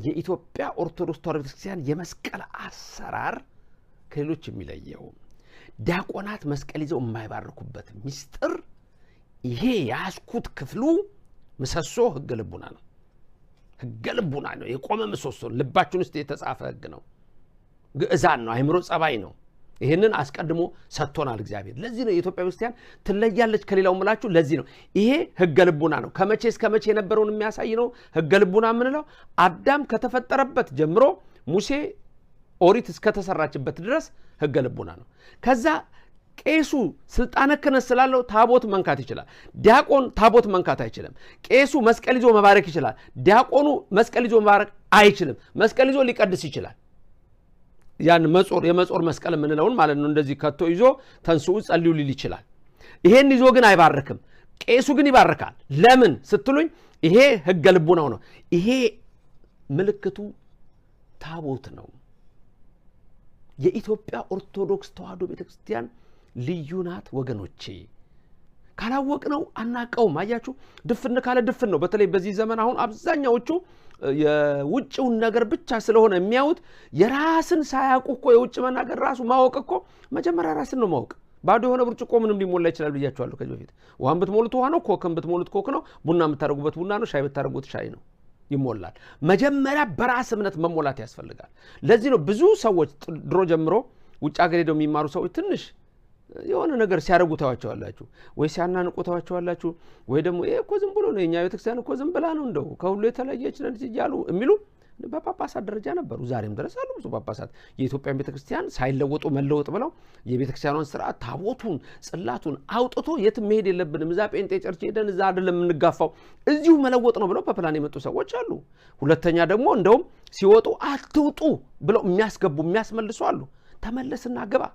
የኢትዮጵያ ኦርቶዶክስ ተዋሕዶ ቤተክርስቲያን የመስቀል አሰራር ከሌሎች የሚለየው ዲያቆናት መስቀል ይዘው የማይባርኩበት ሚስጥር ይሄ ያስኩት ክፍሉ ምሰሶ ሕገ ልቡና ነው። ሕገ ልቡና ነው። የቆመ ምሰሶ ልባችን ውስጥ የተጻፈ ሕግ ነው። ግዕዛን ነው። አይምሮ ጸባይ ነው። ይሄንን አስቀድሞ ሰጥቶናል እግዚአብሔር። ለዚህ ነው የኢትዮጵያ ክርስቲያን ትለያለች ከሌላው ምላችሁ። ለዚህ ነው ይሄ ሕገ ልቡና ነው። ከመቼ እስከ መቼ የነበረውን የሚያሳይ ነው። ሕገ ልቡና የምንለው አዳም ከተፈጠረበት ጀምሮ ሙሴ ኦሪት እስከተሰራችበት ድረስ ሕገ ልቡና ነው። ከዛ ቄሱ ስልጣነ ክህነት ስላለው ታቦት መንካት ይችላል። ዲያቆን ታቦት መንካት አይችልም። ቄሱ መስቀል ይዞ መባረክ ይችላል። ዲያቆኑ መስቀል ይዞ መባረክ አይችልም። መስቀል ይዞ ሊቀድስ ይችላል። ያን የመጾር መስቀል የምንለውን ማለት ነው። እንደዚህ ከቶ ይዞ ተንስኡ ጸልዩ ሊል ይችላል። ይሄን ይዞ ግን አይባርክም። ቄሱ ግን ይባርካል። ለምን ስትሉኝ ይሄ ሕገ ልቡናው ነው። ይሄ ምልክቱ ታቦት ነው። የኢትዮጵያ ኦርቶዶክስ ተዋሕዶ ቤተክርስቲያን ልዩ ናት ወገኖቼ። ካላወቅነው አናቀውም። አያችሁ ድፍን ካለ ድፍን ነው። በተለይ በዚህ ዘመን አሁን አብዛኛዎቹ የውጭውን ነገር ብቻ ስለሆነ የሚያዩት የራስን ሳያውቁ እኮ የውጭ መናገር ራሱ ማወቅ እኮ መጀመሪያ ራስን ነው ማወቅ። ባዶ የሆነ ብርጭቆ ምንም ሊሞላ ይችላል ብያችኋለሁ ከዚህ በፊት። ውሃን ብትሞሉት ውሃ ነው፣ ኮክን ብትሞሉት ኮክ ነው፣ ቡና የምታደርጉበት ቡና ነው፣ ሻይ ብታደርጉት ሻይ ነው፣ ይሞላል። መጀመሪያ በራስ እምነት መሞላት ያስፈልጋል። ለዚህ ነው ብዙ ሰዎች ድሮ ጀምሮ ውጭ ሀገር ሄደው የሚማሩ ሰዎች ትንሽ የሆነ ነገር ሲያደርጉ ታዋቸዋላችሁ፣ ወይ ሲያናንቁ ታዋቸዋላችሁ፣ ወይ ደግሞ ይሄ እኮ ዝም ብሎ ነው የኛ ቤተክርስቲያን እኮ ዝም ብላ ነው እንደው ከሁሉ የተለየች ነች እያሉ የሚሉ በጳጳሳት ደረጃ ነበሩ። ዛሬም ድረስ አሉ ብዙ ጳጳሳት የኢትዮጵያን ቤተክርስቲያን ሳይለወጡ መለወጥ ብለው የቤተክርስቲያኗን ስርዓት ታቦቱን ጽላቱን አውጥቶ የትም መሄድ የለብንም እዛ ጴንጤ ቸርች ሄደን እዛ አይደለም የምንጋፋው እዚሁ መለወጥ ነው ብለው በፕላን የመጡ ሰዎች አሉ። ሁለተኛ ደግሞ እንደውም ሲወጡ አትውጡ ብለው የሚያስገቡ የሚያስመልሱ አሉ። ተመለስና ግባ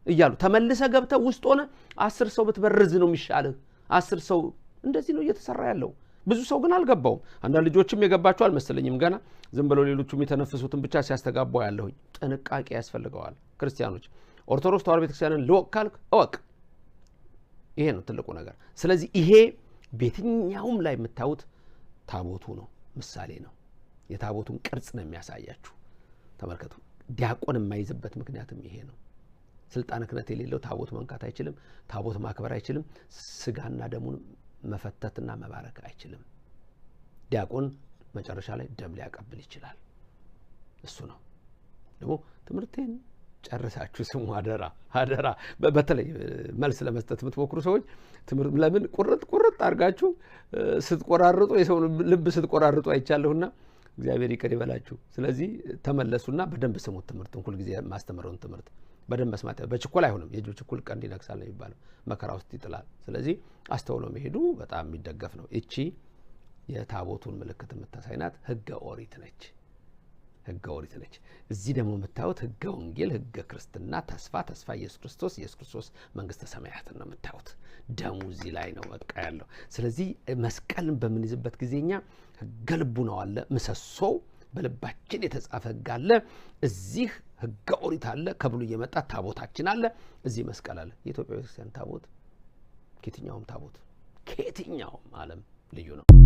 እያሉ ተመልሰ ገብተው ውስጥ ሆነ 10 ሰው ብትበርዝ ነው የሚሻለው። 10 ሰው እንደዚህ ነው እየተሰራ ያለው። ብዙ ሰው ግን አልገባውም። አንዳንድ ልጆችም የገባቸው አልመሰለኝም። ገና ዝም ብለው ሌሎቹም የተነፈሱትን ብቻ ሲያስተጋባው ያለሁኝ። ጥንቃቄ ያስፈልገዋል ክርስቲያኖች። ኦርቶዶክስ ተዋሕዶ ቤተክርስቲያንን ልወቅ ካልክ እወቅ። ይሄ ነው ትልቁ ነገር። ስለዚህ ይሄ በየትኛውም ላይ የምታዩት ታቦቱ ነው፣ ምሳሌ ነው። የታቦቱን ቅርጽ ነው የሚያሳያችሁ። ተመልከቱ። ዲያቆን የማይዝበት ምክንያትም ይሄ ነው። ስልጣነ ክህነት የሌለው ታቦት መንካት አይችልም። ታቦት ማክበር አይችልም። ስጋና ደሙን መፈተትና መባረክ አይችልም። ዲያቆን መጨረሻ ላይ ደም ሊያቀብል ይችላል። እሱ ነው ደግሞ ትምህርቴን ጨርሳችሁ ስሙ። አደራ በተለይ መልስ ለመስጠት የምትሞክሩ ሰዎች ትምህርት ለምን ቁርጥ አድርጋችሁ ስትቆራርጡ የሰው ልብ ስትቆራርጡ አይቻለሁና እግዚአብሔር ይቅር ይበላችሁ። ስለዚህ ተመለሱና በደንብ ስሙት። ትምህርቱን ሁሉ ጊዜ ማስተምረውን ትምህርት በደንብ መስማት። በችኮላ አይሆንም። የእጁ ችኩል ቀንድ ይነክሳል ነው የሚባለው፣ መከራ ውስጥ ይጥላል። ስለዚህ አስተውሎ መሄዱ በጣም የሚደገፍ ነው። እቺ የታቦቱን ምልክት የምታሳይናት ሕገ ኦሪት ነች። ሕገ ኦሪት ነች። እዚህ ደግሞ የምታዩት ሕገ ወንጌል፣ ሕገ ክርስትና፣ ተስፋ ኢየሱስ ክርስቶስ መንግስተ ሰማያትን ነው የምታዩት። ደሙ እዚህ ላይ ነው በቃ ያለው። ስለዚህ መስቀልን በምንይዝበት ጊዜኛ ሕገ ልቡናው አለ፣ ምሰሶው በልባችን የተጻፈ ሕግ አለ። እዚህ ሕገ ኦሪት አለ፣ ከብሉ እየመጣ ታቦታችን አለ፣ እዚህ መስቀል አለ። የኢትዮጵያ ቤተክርስቲያን ታቦት ከየትኛውም ዓለም ልዩ ነው።